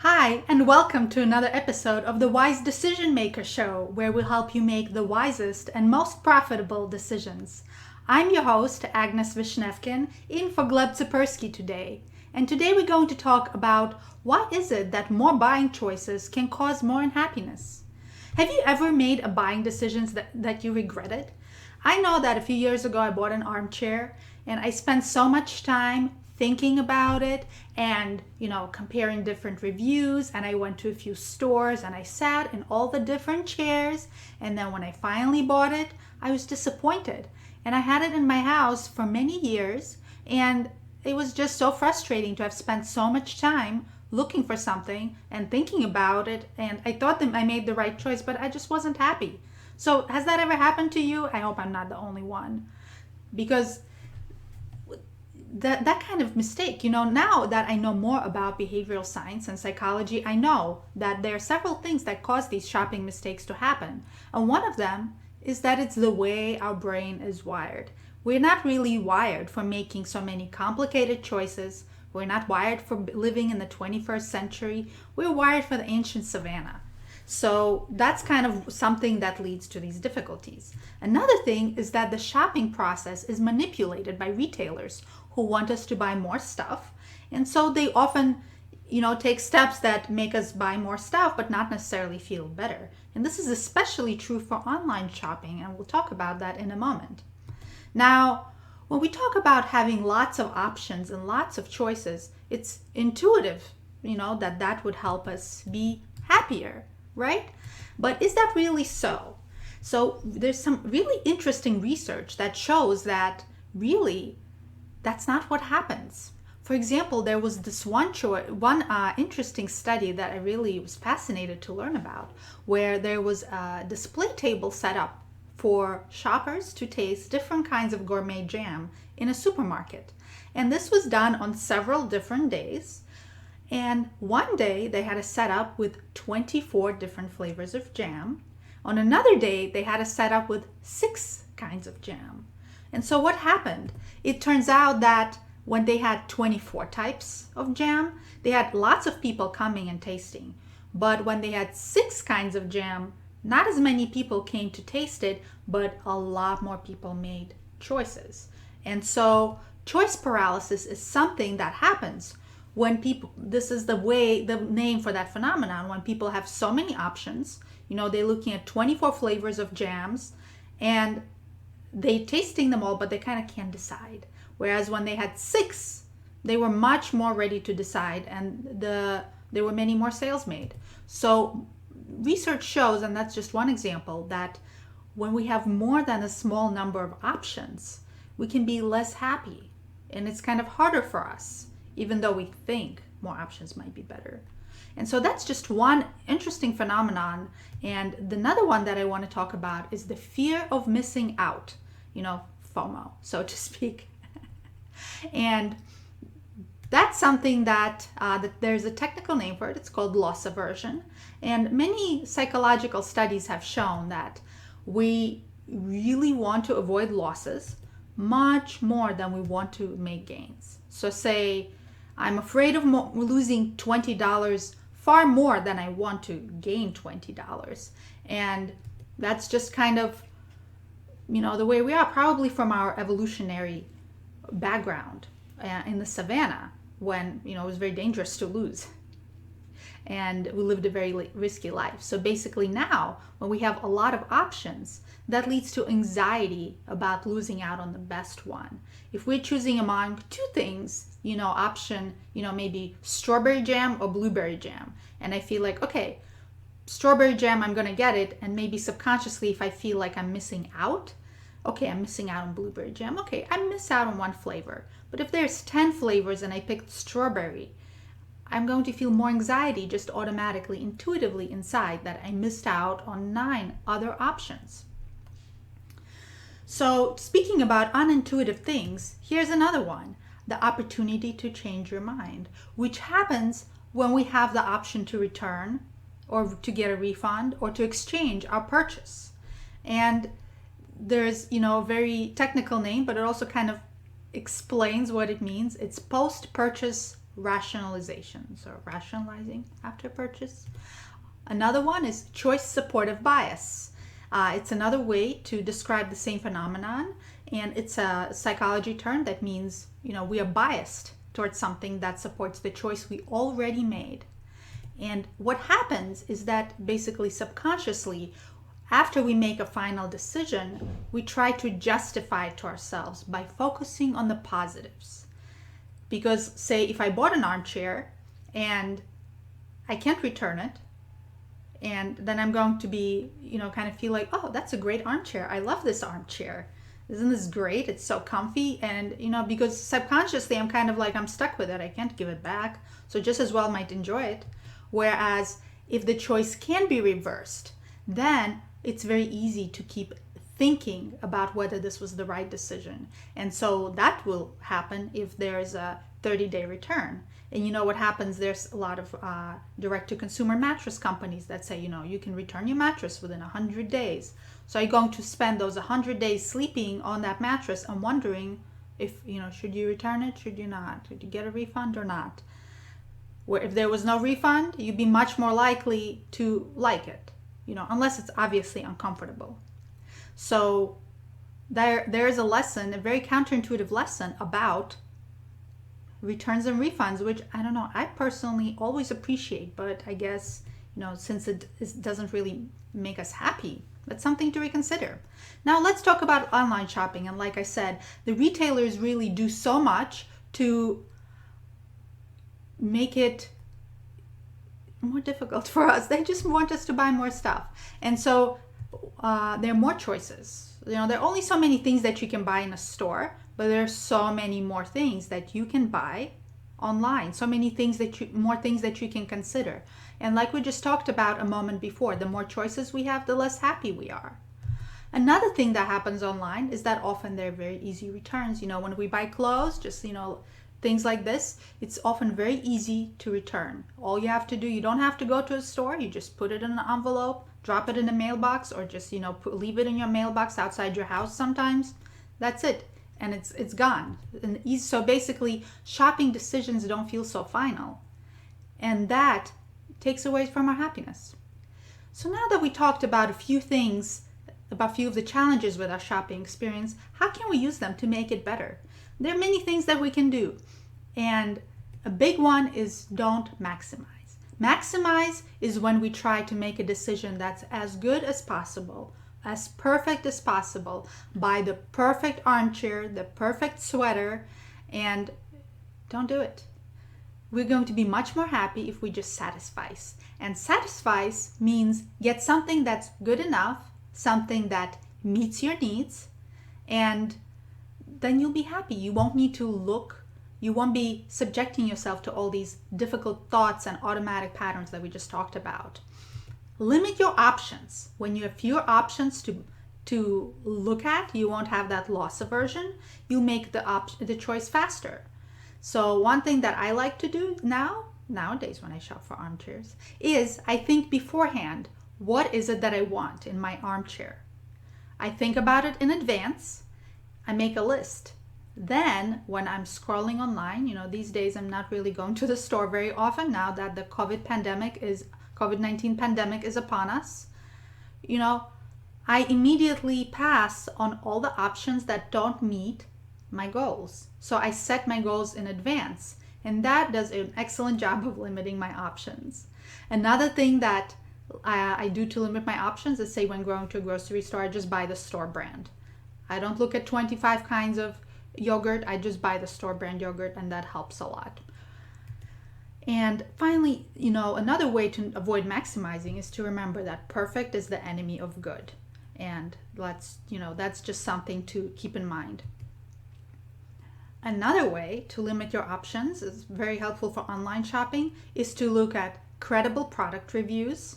Hi, and welcome to another episode of the Wise Decision Maker Show, where we'll help you make the wisest and most profitable decisions. I'm your host, Agnes Vishnevkin, in for Gleb Tsipersky today. And today we're going to talk about why is it that more buying choices can cause more unhappiness. Have you ever made a buying decisions that you regretted? I know that a few years ago I bought an armchair and I spent so much time thinking about it and comparing different reviews, and I went to a few stores and I sat in all the different chairs, and then when I finally bought it I was disappointed, and I had it in my house for many years, and it was just so frustrating to have spent so much time looking for something and thinking about it, and I thought that I made the right choice, but I just wasn't happy. So has that ever happened to you? I hope I'm not the only one, because that kind of mistake, now that I know more about behavioral science and psychology, I know that there are several things that cause these shopping mistakes to happen. And one of them is that it's the way our brain is wired. We're not really wired for making so many complicated choices. We're not wired for living in the 21st century. We're wired for the ancient savannah. So that's kind of something that leads to these difficulties. Another thing is that the shopping process is manipulated by retailers who want us to buy more stuff. And so they often, take steps that make us buy more stuff, but not necessarily feel better. And this is especially true for online shopping, and we'll talk about that in a moment. Now, when we talk about having lots of options and lots of choices, it's intuitive, that would help us be happier, right? But is that really so? So there's some really interesting research that shows that really that's not what happens. For example, there was this one interesting study that I really was fascinated to learn about, where there was a display table set up for shoppers to taste different kinds of gourmet jam in a supermarket. And this was done on several different days. And one day they had a setup with 24 different flavors of jam. On another day, they had a setup with 6 kinds of jam. And so what happened? It turns out that when they had 24 types of jam, they had lots of people coming and tasting. But when they had 6 kinds of jam, not as many people came to taste it, but a lot more people made choices. And so choice paralysis is something that happens when people, this is the name for that phenomenon, when people have so many options, they're looking at 24 flavors of jams and they tasting them all, but they kind of can't decide. Whereas when they had 6, they were much more ready to decide, and there were many more sales made. So research shows, and that's just one example, that when we have more than a small number of options, we can be less happy, and it's kind of harder for us, even though we think more options might be better. And so that's just one interesting phenomenon. And another one that I want to talk about is the fear of missing out, FOMO, so to speak. And that's something that there's a technical name for it. It's called loss aversion. And many psychological studies have shown that we really want to avoid losses much more than we want to make gains. So say I'm afraid of losing $20 far more than I want to gain $20. And that's just kind of, the way we are, probably from our evolutionary background in the savannah, when, it was very dangerous to lose. And we lived a very risky life. So basically now, when we have a lot of options, that leads to anxiety about losing out on the best one. If we're choosing among 2 things, option, maybe strawberry jam or blueberry jam, and I feel like, okay, strawberry jam, I'm going to get it, and maybe subconsciously, if I feel like I'm missing out, okay, I'm missing out on blueberry jam, okay, I miss out on one flavor. But if there's 10 flavors and I picked strawberry, I'm going to feel more anxiety just automatically, intuitively inside, that I missed out on 9 other options. So speaking about unintuitive things, here's another one, the opportunity to change your mind, which happens when we have the option to return or to get a refund or to exchange our purchase. And there's, a very technical name, but it also kind of explains what it means. It's post-purchase rationalizations or rationalizing after purchase. Another one is choice supportive bias. It's another way to describe the same phenomenon, and it's a psychology term that means, we are biased towards something that supports the choice we already made. And what happens is that basically subconsciously, after we make a final decision, we try to justify it to ourselves by focusing on the positives. Because, say, if I bought an armchair and I can't return it, and then I'm going to be, kind of feel like, oh, that's a great armchair. I love this armchair. Isn't this great? It's so comfy. And, because subconsciously I'm kind of like, I'm stuck with it. I can't give it back. So just as well might enjoy it. Whereas if the choice can be reversed, then it's very easy to keep thinking about whether this was the right decision. And so that will happen if there's a 30-day return. And what happens, there's a lot of direct-to-consumer mattress companies that say, you can return your mattress within 100 days. So you're going to spend those 100 days sleeping on that mattress and wondering if, should you return it, should you not? Should you get a refund or not? Where if there was no refund, you'd be much more likely to like it, unless it's obviously uncomfortable. So there is a lesson, a very counterintuitive lesson about returns and refunds, which I don't know, I personally always appreciate, but I guess, since it doesn't really make us happy, that's something to reconsider. Now let's talk about online shopping. And like I said, the retailers really do so much to make it more difficult for us. They just want us to buy more stuff. And so there are more choices. There are only so many things that you can buy in a store, but there are so many more things that you can buy online. So many things more things that you can consider. And like we just talked about a moment before, the more choices we have, the less happy we are. Another thing that happens online is that often there are very easy returns. When we buy clothes, just, things like this, it's often very easy to return. All you have to do, you don't have to go to a store. You just put it in an envelope, drop it in a mailbox, or just, leave it in your mailbox outside your house sometimes. That's it. And it's gone. And so basically, shopping decisions don't feel so final. And that takes away from our happiness. So now that we talked about a few things, about a few of the challenges with our shopping experience, how can we use them to make it better? There are many things that we can do. And a big one is don't maximize. Maximize is when we try to make a decision that's as good as possible, as perfect as possible, buy the perfect armchair, the perfect sweater, and don't do it. We're going to be much more happy if we just satisfice. And satisfice means get something that's good enough, something that meets your needs, and then you'll be happy. You won't need to look. You won't be subjecting yourself to all these difficult thoughts and automatic patterns that we just talked about. Limit your options. When you have fewer options to look at, you won't have that loss aversion. You'll make the choice faster. So one thing that I like to do nowadays when I shop for armchairs, is I think beforehand, what is it that I want in my armchair? I think about it in advance. I make a list. Then when I'm scrolling online, these days I'm not really going to the store very often now that the COVID-19 pandemic is upon us. I immediately pass on all the options that don't meet my goals. So I set my goals in advance, and that does an excellent job of limiting my options. Another thing that I do to limit my options is, say, when going to a grocery store, I just buy the store brand. I don't look at 25 kinds of yogurt. I just buy the store brand yogurt, and that helps a lot. And finally, another way to avoid maximizing is to remember that perfect is the enemy of good. And that's just something to keep in mind. Another way to limit your options, is very helpful for online shopping, is to look at credible product reviews.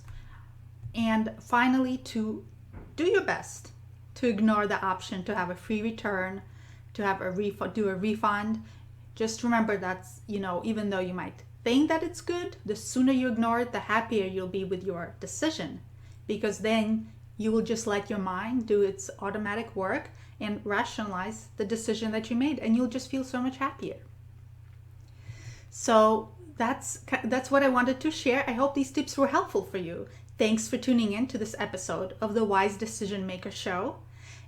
And finally, to do your best to ignore the option to have a free return, to have do a refund. Just remember that's, even though you might think that it's good, the sooner you ignore it, the happier you'll be with your decision, because then you will just let your mind do its automatic work and rationalize the decision that you made, and you'll just feel so much happier. So that's what I wanted to share. I hope these tips were helpful for you. Thanks for tuning in to this episode of the Wise Decision Maker Show.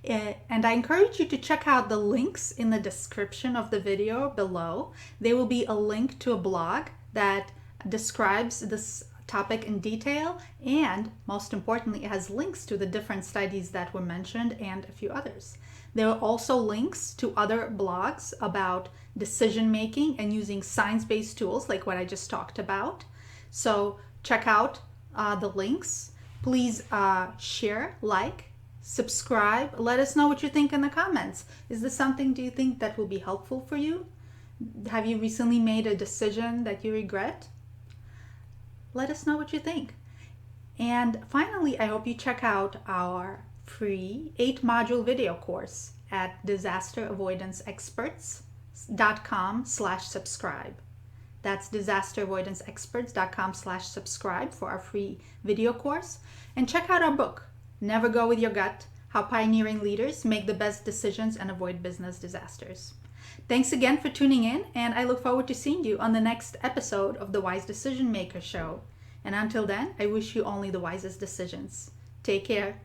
And I encourage you to check out the links in the description of the video below. There will be a link to a blog that describes this topic in detail, and most importantly, it has links to the different studies that were mentioned and a few others. There are also links to other blogs about decision making and using science-based tools like what I just talked about. So check out the links. Please share, like, subscribe. Let us know what you think in the comments. Is this something, do you think, that will be helpful for you? Have you recently made a decision that you regret? Let us know what you think. And finally, I hope you check out our free 8-module video course at disasteravoidanceexperts.com/subscribe. That's disasteravoidanceexperts.com/subscribe for our free video course. And check out our book, Never Go With Your Gut: How Pioneering Leaders Make the Best Decisions and Avoid Business Disasters. Thanks again for tuning in, and I look forward to seeing you on the next episode of the Wise Decision Maker Show. And until then, I wish you only the wisest decisions. Take care.